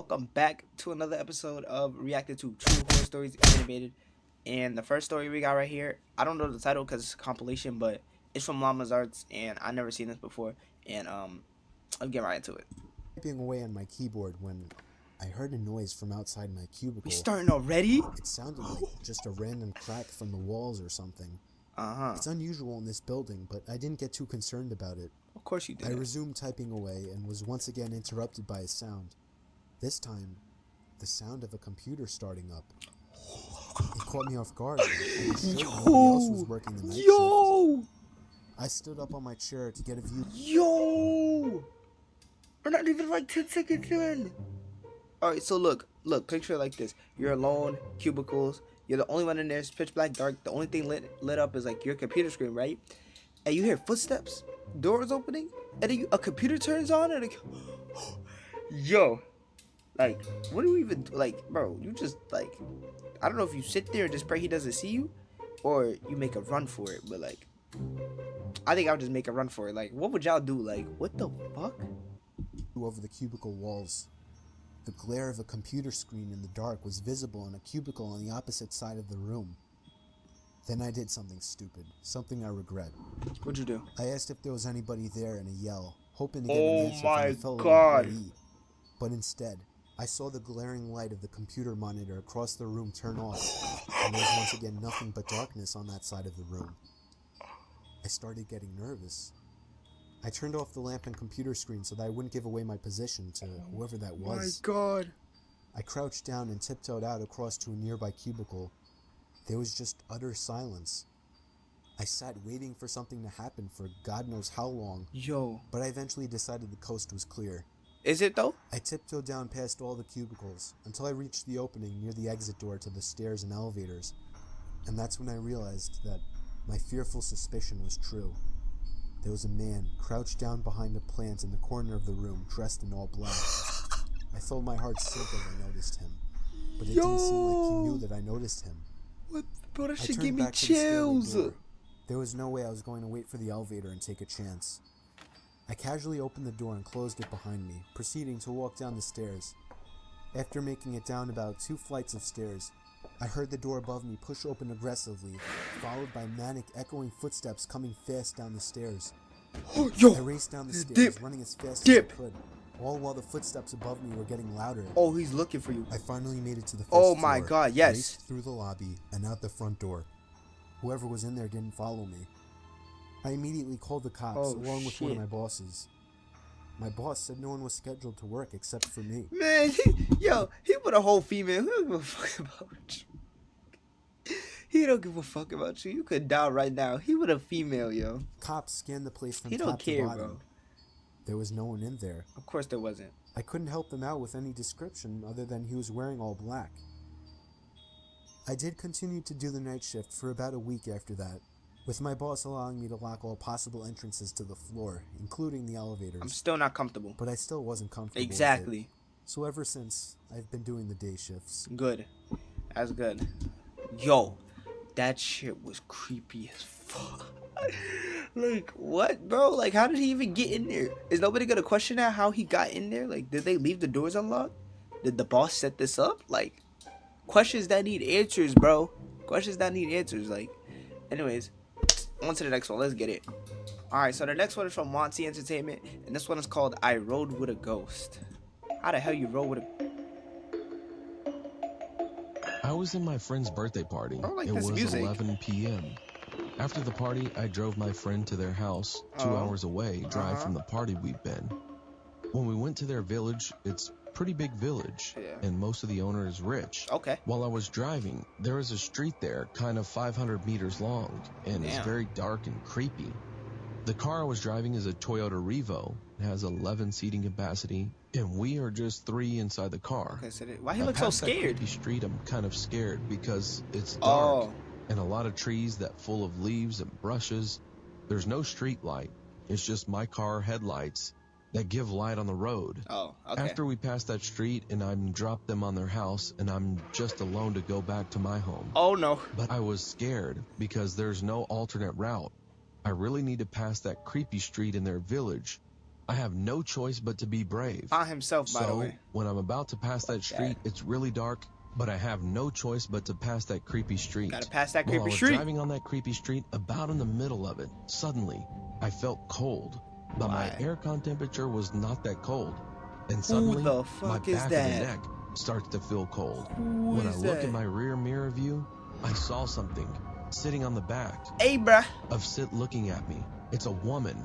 welcome back to another episode of Reacted to True Horror Stories Animated. And the first story we got right here, I don't know the title because it's a compilation, but it's from Llama's Arts, and I never seen this before. And I'll get right into it. Typing away on my keyboard when I heard a noise from outside my cubicle. We starting already? It sounded like just a random crack from the walls or something. It's unusual in this building, but I didn't get too concerned about it. Of course you did. I resumed typing away and was once again interrupted by a sound. This time, the sound of a computer starting up. It caught me off guard. I was sure nobody else was working the night shift. I stood up on my chair to get a view. Yo! We're not even like 10 seconds in. Alright, so look, picture it like this. You're alone, cubicles. You're the only one in there. It's pitch black, dark. The only thing lit up is like your computer screen, right? And you hear footsteps, doors opening, and then a computer turns on, and yo, like, what do you even like, bro? You just like, I don't know if you sit there and just pray he doesn't see you, or you make a run for it. But like, I think I would just make a run for it. Like, what would y'all do? Like, what the fuck? Over the cubicle walls. The glare of a computer screen in the dark was visible in a cubicle on the opposite side of the room. Then I did something stupid, something I regret. What'd you do? I asked if there was anybody there in a yell, hoping to get an answer from a fellow employee. But instead, I saw the glaring light of the computer monitor across the room turn off, and there was once again nothing but darkness on that side of the room. I started getting nervous. I turned off the lamp and computer screen so that I wouldn't give away my position to whoever that was. My God. I crouched down and tiptoed out across to a nearby cubicle. There was just utter silence. I sat waiting for something to happen for God knows how long. Yo. But I eventually decided the coast was clear. Is it though? I tiptoed down past all the cubicles until I reached the opening near the exit door to the stairs and elevators. And that's when I realized that my fearful suspicion was true. There was a man crouched down behind a plant in the corner of the room, dressed in all black. I felt my heart sink as I noticed him, but it didn't seem like he knew that I noticed him. What? Bro, that should I give turned me back to the stairway chills. door. There was no way I was going to wait for the elevator and take a chance. I casually opened the door and closed it behind me, proceeding to walk down the stairs. After making it down about 2 flights of stairs, I heard the door above me push open aggressively, followed by manic, echoing footsteps coming fast down the stairs. Yo! I raced down the stairs, running as fast as I could, all while the footsteps above me were getting louder. Oh, he's looking for you. I finally made it to the first Oh floor, my God, yes. raced through the lobby and out the front door. Whoever was in there didn't follow me. I immediately called the cops, along with one of my bosses. My boss said no one was scheduled to work except for me. Man, he put a whole female. He don't give a fuck about you. He don't give a fuck about you. You could die right now. He with a female, yo. Cops scanned the place from He top don't care, to bottom. bro. There was no one in there. Of course there wasn't. I couldn't help them out with any description other than he was wearing all black. I did continue to do the night shift for about a week after that, with my boss allowing me to lock all possible entrances to the floor, including the elevators. I'm still not comfortable. But I still wasn't comfortable Exactly. with it. So ever since, I've been doing the day shifts. Good. That's good. Yo, that shit was creepy as fuck. Like, what, bro? Like, how did he even get in there? Is nobody gonna question that, how he got in there? Like, did they leave the doors unlocked? Did the boss set this up? Like, questions that need answers, bro. Questions that need answers. Like, anyways, on to the next one. Let's get it. Alright, so the next one is from Monty Entertainment, and this one is called I Rode with a Ghost. How the hell you rode with a... I was in my friend's birthday party. I like it this was music. 11 p.m. After the party, I drove my friend to their house, 2 hours away, drive from the party we'd been. When we went to their village, it's a pretty big village, and most of the owner is rich. Okay. While I was driving, there was a street there, kind of 500 meters long, and it's very dark and creepy. The car I was driving is a Toyota Revo. It has 11 seating capacity, and we are just 3 inside the car. Okay, so why he look so scared? That creepy street, I'm kind of scared because it's dark and a lot of trees that full of leaves and brushes. There's no street light. It's just my car headlights that give light on the road. Oh, okay. After we pass that street and I'm dropped them on their house and I'm just alone to go back to my home. Oh no. But I was scared because there's no alternate route. I really need to pass that creepy street in their village. I have no choice but to be brave. Found himself, by the way. When I'm about to pass that street, it's really dark, but I have no choice but to pass that creepy street. Gotta pass that creepy While I was street. driving on that creepy street, about in the middle of it, suddenly, I felt cold. But my aircon temperature was not that cold. And suddenly, Who the fuck my is back that? of the neck starts to feel cold. Who When I is look that? in my rear mirror view, I saw something sitting on the back Hey, bruh. of Sit looking at me. It's a woman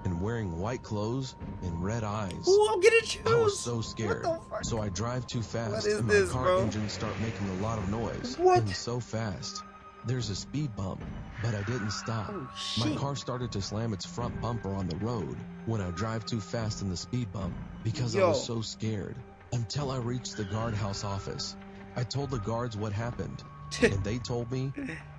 and wearing white clothes and red eyes. Ooh, I'm getting chills. I was so scared. What the fuck? So I drive too fast What is and this, my car bro? engines start making a lot of noise. What? And so fast. There's a speed bump, but I didn't stop. Oh, My shit. car started to slam its front bumper on the road when I drive too fast in the speed bump because I was so scared. Until I reached the guardhouse office. I told the guards what happened, and they told me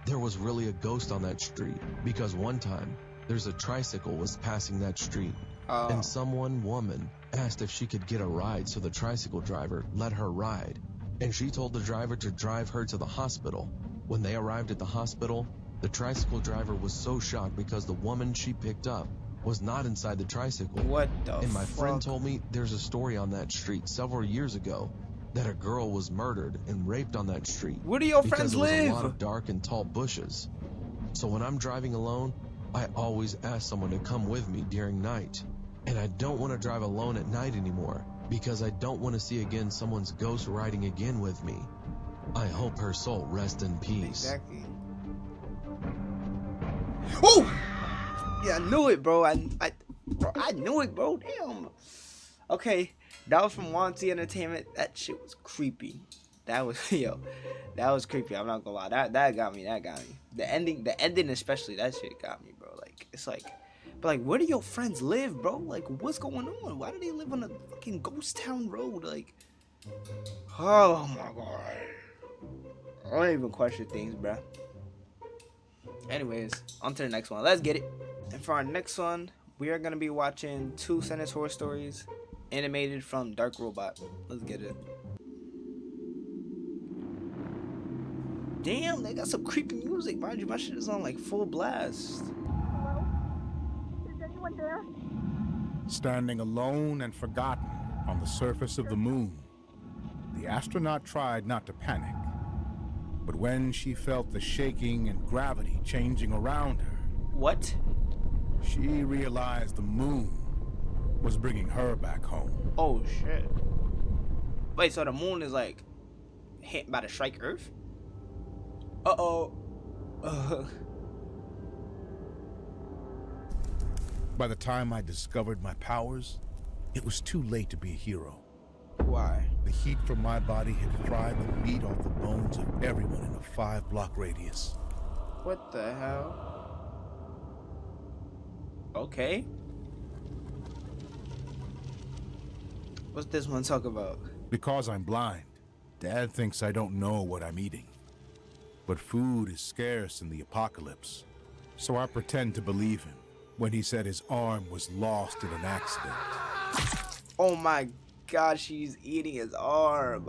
there was really a ghost on that street because one time there's a tricycle was passing that street. And woman, asked if she could get a ride, so the tricycle driver let her ride. And she told the driver to drive her to the hospital. When they arrived at the hospital, the tricycle driver was so shocked because the woman she picked up was not inside the tricycle. What the And my fuck? friend told me there's a story on that street several years ago that a girl was murdered and raped on that street. Where do your because friends there was live? a lot of dark and tall bushes. So when I'm driving alone, I always ask someone to come with me during night. And I don't want to drive alone at night anymore because I don't want to see again someone's ghost riding again with me. I hope her soul rest in peace. Exactly. Oh! Yeah, I knew it, bro. I knew it, bro. Damn. Okay, that was from Wanty Entertainment. That shit was creepy. That was that was creepy. I'm not gonna lie. That got me. That got me. The ending especially. That shit got me, bro. Like it's like, but like, where do your friends live, bro? Like, what's going on? Why do they live on a fucking ghost town road? Like, oh my god. I don't even question things, bro. Anyways, on to the next one. Let's get it. And for our next one, we are gonna be watching 2 Sentence Horror Stories, animated from Dark Robot. Let's get it. Damn, they got some creepy music, mind you. My shit is on like full blast. Hello? Is anyone there? Standing alone and forgotten on the surface of the moon, the astronaut tried not to panic. But when she felt the shaking and gravity changing around her, What? she realized the moon was bringing her back home. Oh shit. Wait, so the moon is like hit by the strike Earth? Uh-oh. By the time I discovered my powers, it was too late to be a hero. Why? The heat from my body had fried the meat off the bones of everyone in a 5-block radius. What the hell? Okay. What's this one talk about? Because I'm blind, Dad thinks I don't know what I'm eating. But food is scarce in the apocalypse, so I pretend to believe him when he said his arm was lost in an accident. Oh my god, she's eating his arm.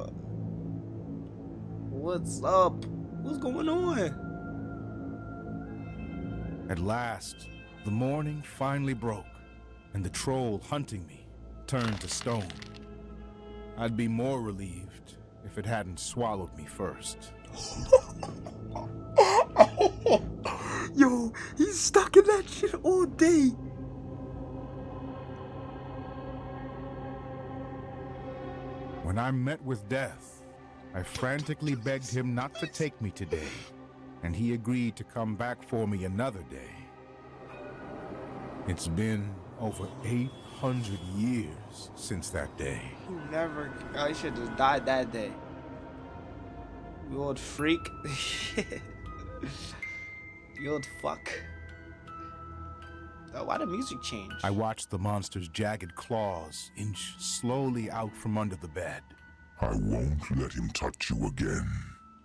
What's up? What's going on? At last, the morning finally broke, and the troll hunting me turned to stone. I'd be more relieved if it hadn't swallowed me first. Yo, he's stuck in that shit all day. When I met with death, I frantically begged him not to take me today, and he agreed to come back for me another day. It's been over 800 years since that day. You never. Oh, you should just died that day. You old freak. You old fuck. Oh, why the music change? I watched the monster's jagged claws inch slowly out from under the bed. I won't let him touch you again.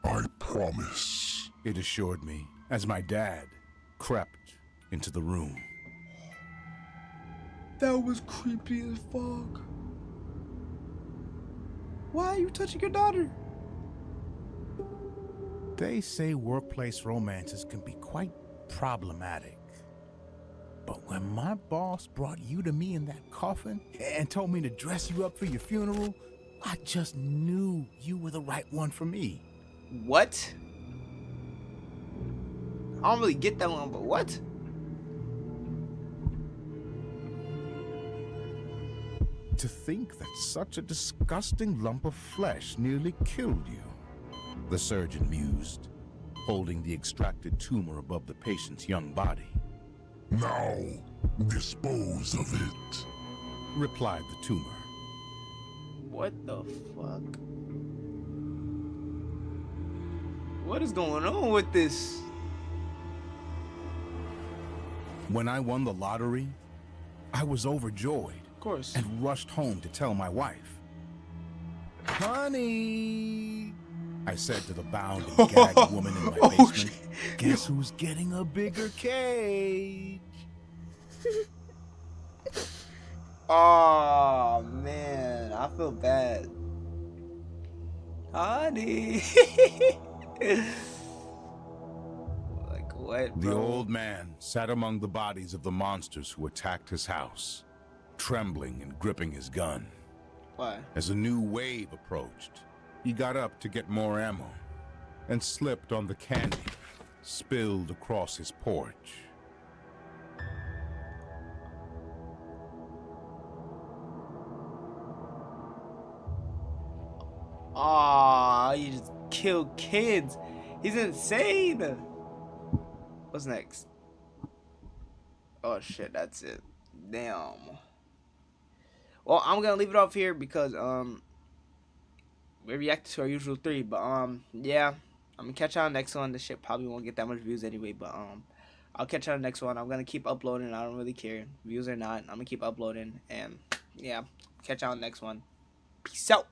I promise. It assured me as my dad crept into the room. That was creepy as fuck. Why are you touching your daughter? They say workplace romances can be quite problematic. But when my boss brought you to me in that coffin and told me to dress you up for your funeral, I just knew you were the right one for me. What? I don't really get that one, but what? To think that such a disgusting lump of flesh nearly killed you, the surgeon mused, holding the extracted tumor above the patient's young body. Now, dispose of it, Replied the tumor. What the fuck? What is going on with this? When I won the lottery, I was overjoyed. Of course. And rushed home to tell my wife. Honey, I said to the bound and gagged woman in my basement, guess who's getting a bigger cage? Oh man, I feel bad. Honey. Like what, The bro? old man sat among the bodies of the monsters who attacked his house, trembling and gripping his gun. Why? As a new wave approached, he got up to get more ammo and slipped on the candy spilled across his porch. Aw, you just killed kids. He's insane. What's next? Oh shit, that's it. Damn. Well, I'm gonna leave it off here because we reacted to our usual 3, but yeah, I'm gonna catch y'all next one. This shit probably won't get that much views anyway, but I'll catch y'all next one. I'm gonna keep uploading. I don't really care, views or not. I'm gonna keep uploading, and yeah, catch y'all next one. Peace out.